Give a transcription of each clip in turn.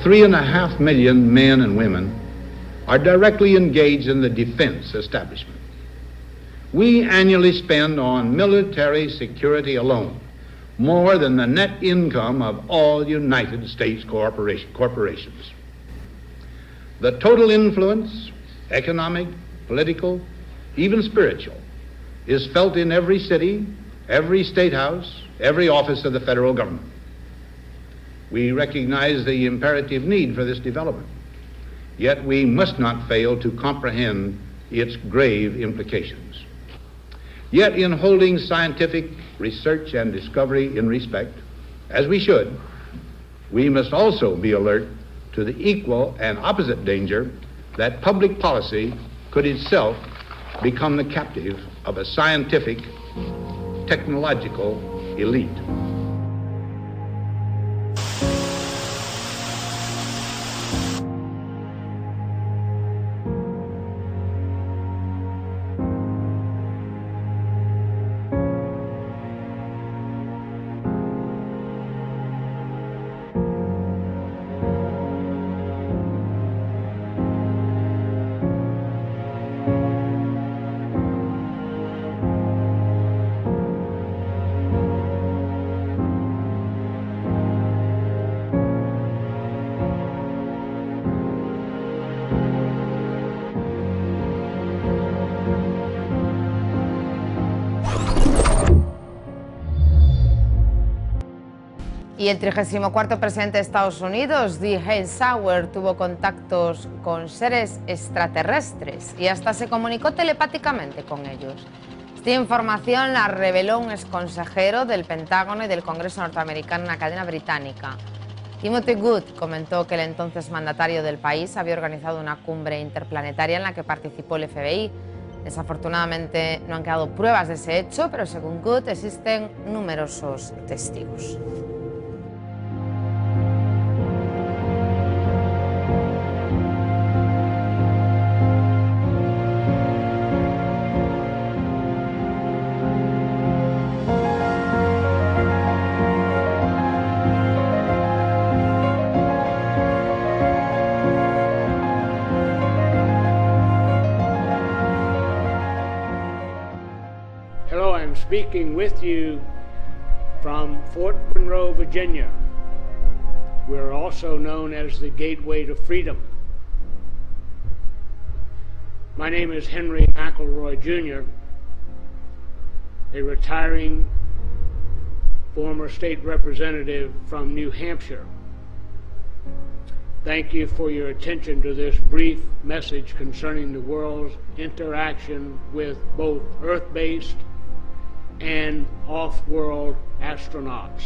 3.5 million men and women are directly engaged in the defense establishment. We annually spend on military security alone more than the net income of all United States corporations. The total influence, economic, political, even spiritual, is felt in every city, every state house, every office of the federal government. We recognize the imperative need for this development, yet we must not fail to comprehend its grave implications. Yet in holding scientific research and discovery in respect, as we should, we must also be alert to the equal and opposite danger that public policy could itself become the captive of a scientific, technological elite. Y el 34º presidente de Estados Unidos, EISENHOWER, tuvo contactos con seres extraterrestres y hasta se comunicó telepáticamente con ellos. Esta información la reveló un exconsejero del Pentágono y del Congreso norteamericano en una cadena británica. Timothy Good comentó que el entonces mandatario del país había organizado una cumbre interplanetaria en la que participó el FBI. Desafortunadamente no han quedado pruebas de ese hecho, pero según Good existen numerosos testigos. Speaking with you from Fort Monroe, Virginia. We're also known as the Gateway to Freedom. My name is Henry McElroy Jr., a retiring former state representative from New Hampshire. Thank you for your attention to this brief message concerning the world's interaction with both Earth-based and off-world astronauts.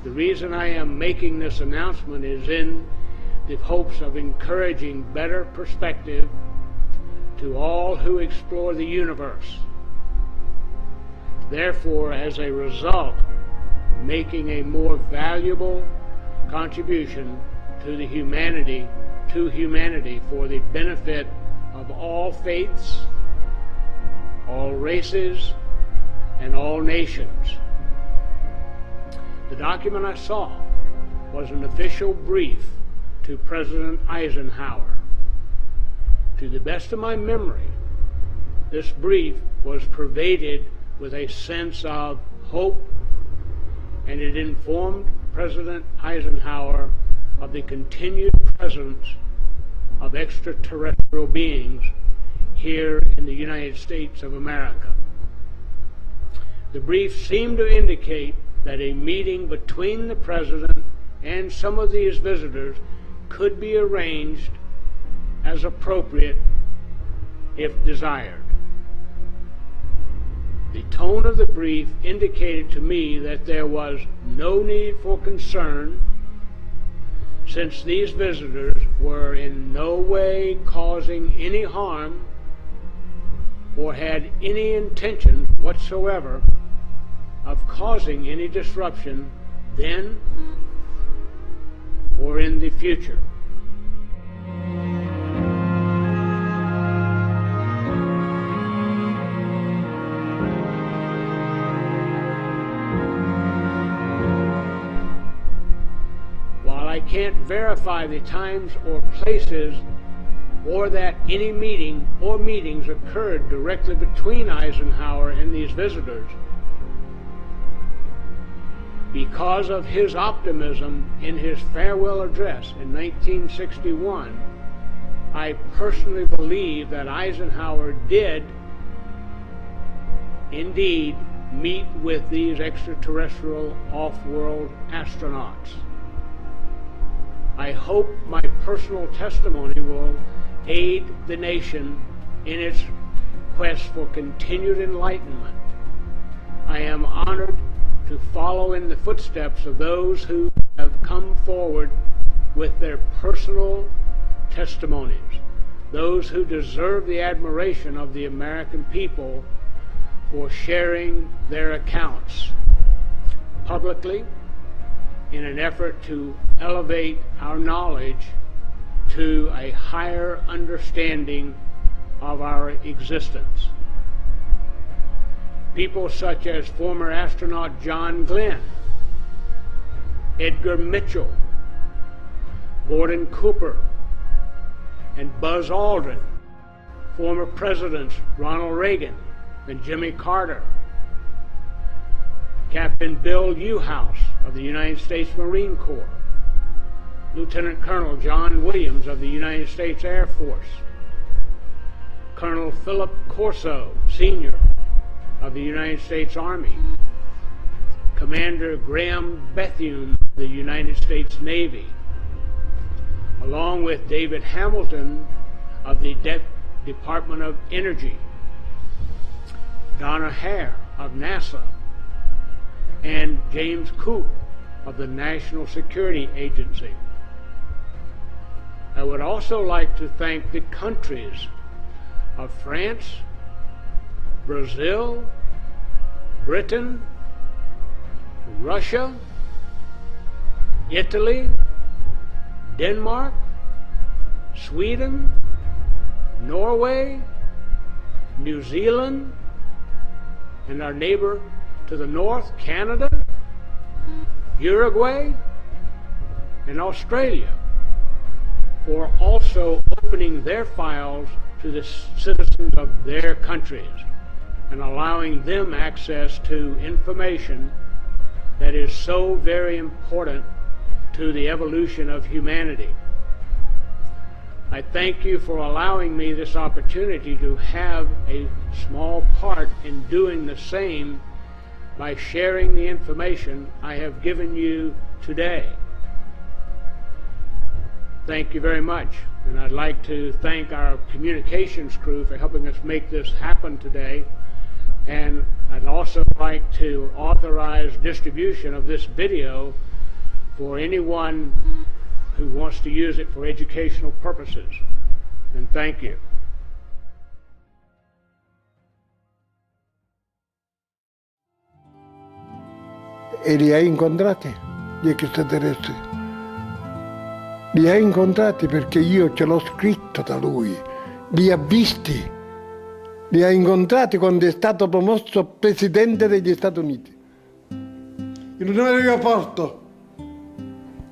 The reason I am making this announcement is in the hopes of encouraging better perspective to all who explore the universe. Therefore, as a result, making a more valuable contribution to humanity for the benefit of all faiths, all races, and all nations. The document I saw was an official brief to President Eisenhower. To the best of my memory, this brief was pervaded with a sense of hope, and it informed President Eisenhower of the continued presence of extraterrestrial beings here in the United States of America. The brief seemed to indicate that a meeting between the President and some of these visitors could be arranged as appropriate if desired. The tone of the brief indicated to me that there was no need for concern, since these visitors were in no way causing any harm or had any intention whatsoever of causing any disruption then or in the future. While I can't can't verify the times or places or that any meeting or meetings occurred directly between Eisenhower and these visitors. Because of his optimism in his farewell address in 1961, I personally believe that Eisenhower did indeed meet with these extraterrestrial off-world astronauts. I hope my personal testimony will aid the nation in its quest for continued enlightenment. I am honored to follow in the footsteps of those who have come forward with their personal testimonies, those who deserve the admiration of the American people for sharing their accounts publicly in an effort to elevate our knowledge to a higher understanding of our existence. People such as former astronaut John Glenn, Edgar Mitchell, Gordon Cooper, and Buzz Aldrin, former presidents Ronald Reagan and Jimmy Carter, Captain Bill Newhouse of the United States Marine Corps, Lieutenant Colonel John Williams of the United States Air Force, Colonel Philip Corso, Sr. of the United States Army, Commander Graham Bethune of the United States Navy, along with David Hamilton of the Department of Energy, Donna Hare of NASA, and James Coop of the National Security Agency. I would also like to thank the countries of France, Brazil, Britain, Russia, Italy, Denmark, Sweden, Norway, New Zealand, and our neighbor to the north, Canada, Uruguay, and Australia, for also opening their files to the citizens of their countries and allowing them access to information that is so very important to the evolution of humanity. I thank you for allowing me this opportunity to have a small part in doing the same by sharing the information I have given you today. Thank you very much. And I'd like to thank our communications crew for helping us make this happen today. And I'd also like to authorize distribution of this video for anyone who wants to use it for educational purposes. And thank you. E li hai incontrati gli extraterrestri? Li hai incontrati perché io ce l'ho scritto da lui, li ha visti, li ha incontrati quando è stato promosso presidente degli Stati Uniti. In un aeroporto.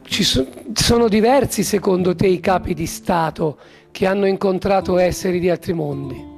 Ci sono diversi, secondo te, i capi di Stato che hanno incontrato esseri di altri mondi?